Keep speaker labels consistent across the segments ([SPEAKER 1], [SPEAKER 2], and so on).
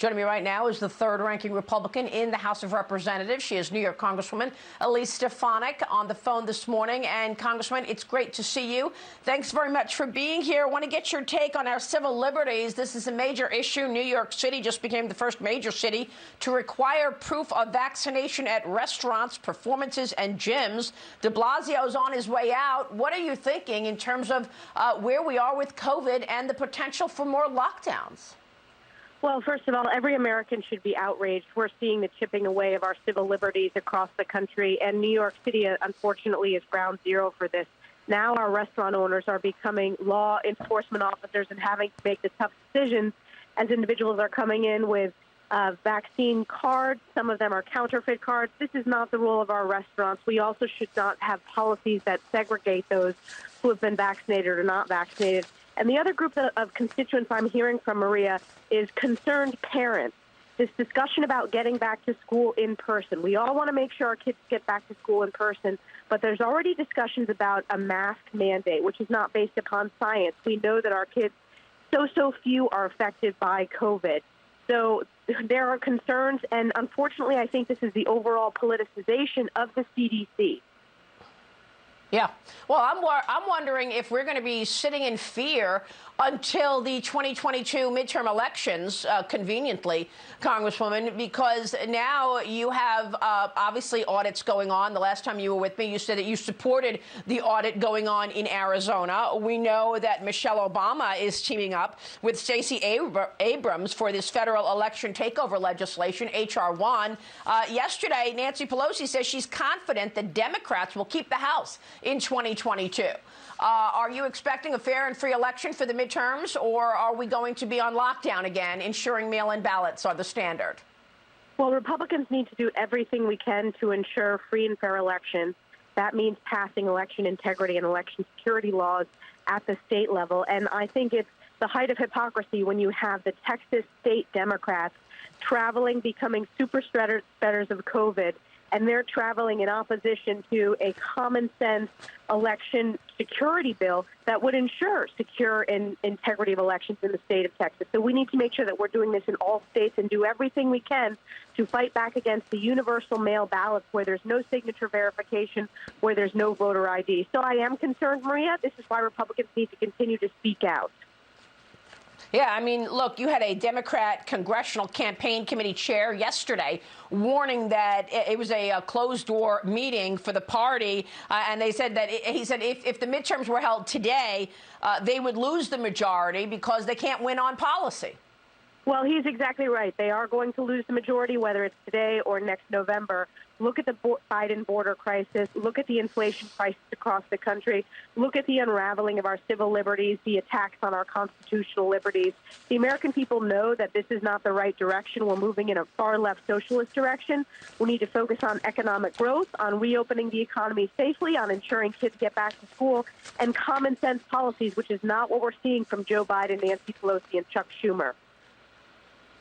[SPEAKER 1] Joining me right now is the third-ranking Republican in the House of Representatives. She is New York Congresswoman Elise Stefanik on the phone this morning. And, Congresswoman, it's great to see you. Thanks very much for being here. I want to get your take on our civil liberties. This is a major issue. New York City just became the first major city to require proof of vaccination at restaurants, performances, and gyms. De Blasio's on his way out. What are you thinking in terms of where we are with COVID and the potential for more lockdowns?
[SPEAKER 2] Well, first of all, every American should be outraged. We're seeing the chipping away of our civil liberties across the country, and New York City, unfortunately, is ground zero for this. Now our restaurant owners are becoming law enforcement officers and having to make the tough decisions as individuals are coming in with vaccine cards. Some of them are counterfeit cards. This is not the role of our restaurants. We also should not have policies that segregate those who have been vaccinated or not vaccinated. And the other group of constituents I'm hearing from, Maria, is concerned parents. This discussion about getting back to school in person. We all want to make sure our kids get back to school in person, but there's already discussions about a mask mandate, which is not based upon science. We know that our kids, so few are affected by COVID. So there are concerns, and unfortunately, I think this is the overall politicization of the CDC.
[SPEAKER 1] Yeah. Well, I'm wondering if we're going to be sitting in fear until the 2022 midterm elections, conveniently, Congresswoman, because now you have obviously audits going on. The last time you were with me, you said that you supported the audit going on in Arizona. We know that Michelle Obama is teaming up with Stacey Abrams for this federal election takeover legislation, H.R. 1. Yesterday, Nancy Pelosi says she's confident the Democrats will keep the House in 2022. Are you expecting a fair and free election for the midterms, or are we going to be on lockdown again, ensuring mail-in ballots are the standard?
[SPEAKER 2] Well, Republicans need to do everything we can to ensure free and fair elections. That means passing election integrity and election security laws at the state level. And I think it's the height of hypocrisy when you have the Texas state Democrats traveling, becoming super spreaders of COVID, and they're traveling in opposition to a common-sense election security bill that would ensure secure and integrity of elections in the state of Texas. So we need to make sure that we're doing this in all states and do everything we can to fight back against the universal mail ballots where there's no signature verification, where there's no voter ID. So I am concerned, Maria. This is why Republicans need to continue to speak out.
[SPEAKER 1] Yeah, I mean, look, you had a Democrat Congressional Campaign Committee chair yesterday warning that it was a closed-door meeting for the party, and they said that he said if the midterms were held today, they would lose the majority because they can't win on policy.
[SPEAKER 2] Well, he's exactly right. They are going to lose the majority, whether it's today or next November. Look at the Biden border crisis. Look at the inflation crisis across the country. Look at the unraveling of our civil liberties, the attacks on our constitutional liberties. The American people know that this is not the right direction. We're moving in a far-left socialist direction. We need to focus on economic growth, on reopening the economy safely, on ensuring kids get back to school, and common-sense policies, which is not what we're seeing from Joe Biden, Nancy Pelosi, and Chuck Schumer.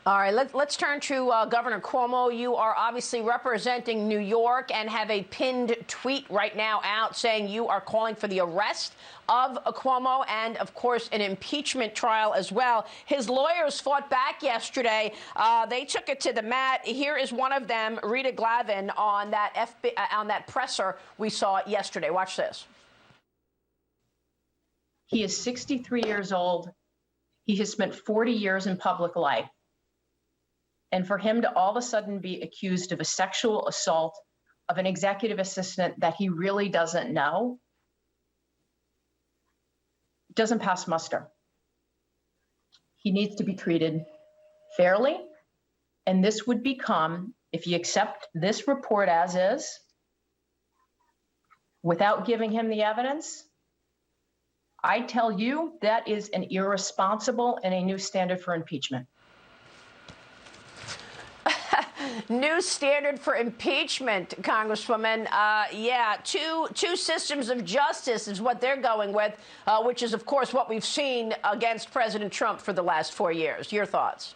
[SPEAKER 1] All right, let's turn to Governor Cuomo. You are obviously representing New York and have a pinned tweet right now out saying you are calling for the arrest of Cuomo and, of course, an impeachment trial as well. His lawyers fought back yesterday. They took it to the mat. Here is one of them, Rita Glavin, on that presser we saw yesterday. Watch this.
[SPEAKER 3] He is 63 years old. He has spent 40 years in public life. And for him to all of a sudden be accused of a sexual assault of an executive assistant that he really doesn't know doesn't pass muster. He needs to be treated fairly. And this would become, if you accept this report as is, without giving him the evidence, I tell you that is an irresponsible and a new standard for impeachment.
[SPEAKER 1] New standard for impeachment, Congresswoman. Yeah, two systems of justice is what they're going with, which is, of course, what we've seen against President Trump for the last 4 years. Your thoughts?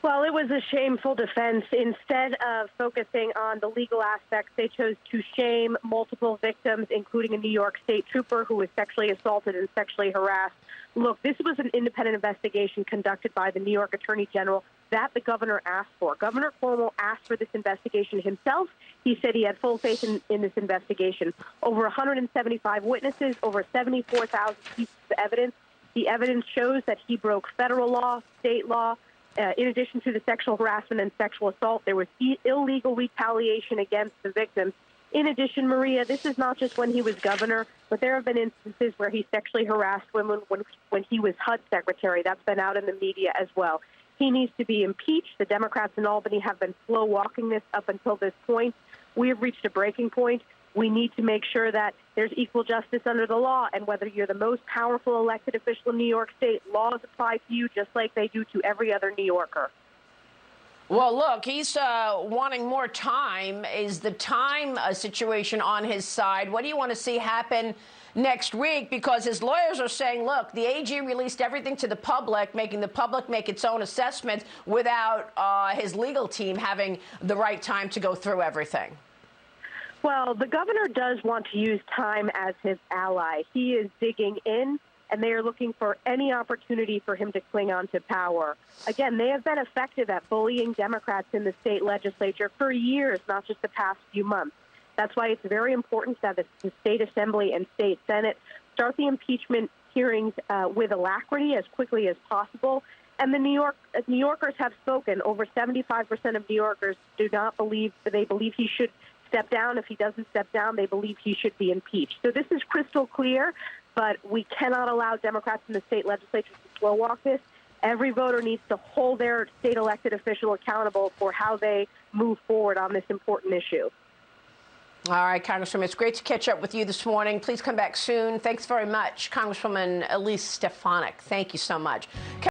[SPEAKER 2] Well, it was a shameful defense. Instead of focusing on the legal aspects, they chose to shame multiple victims, including a New York State trooper who was sexually assaulted and sexually harassed. Look, this was an independent investigation conducted by the New York Attorney General that the governor asked for. Governor Cuomo asked for this investigation himself. He said he had full faith in this investigation. Over 175 witnesses, over 74,000 pieces of evidence. The evidence shows that he broke federal law, state law. In addition to the sexual harassment and sexual assault, there was illegal retaliation against the victims. In addition, Maria, this is not just when he was governor, but there have been instances where he sexually harassed women when he was HUD secretary. That's been out in the media as well. He needs to be impeached. The Democrats in Albany have been slow walking this up until this point. We have reached a breaking point. We need to make sure that there's equal justice under the law, and whether you're the most powerful elected official in New York State, laws apply to you just like they do to every other New Yorker.
[SPEAKER 1] Well, look, he's wanting more time. Is the time situation on his side? What do you want to see happen next week? Because his lawyers are saying, look, the AG released everything to the public, making the public make its own assessment without his legal team having the right time to go through everything.
[SPEAKER 2] Well, the governor does want to use time as his ally. He is digging in, and they are looking for any opportunity for him to cling on to power. Again, they have been effective at bullying Democrats in the state legislature for years, not just the past few months. That's why it's very important that the state assembly and state senate start the impeachment hearings with alacrity as quickly as possible. And the New Yorkers have spoken. Over 75% of New Yorkers do not believe, they believe he should step down. If he doesn't step down, they believe he should be impeached. So this is crystal clear. But we cannot allow Democrats in the state legislature to slow walk this. Every voter needs to hold their state elected official accountable for how they move forward on this important issue.
[SPEAKER 1] All right, Congresswoman, it's great to catch up with you this morning. Please come back soon. Thanks very much, Congresswoman Elise Stefanik. Thank you so much.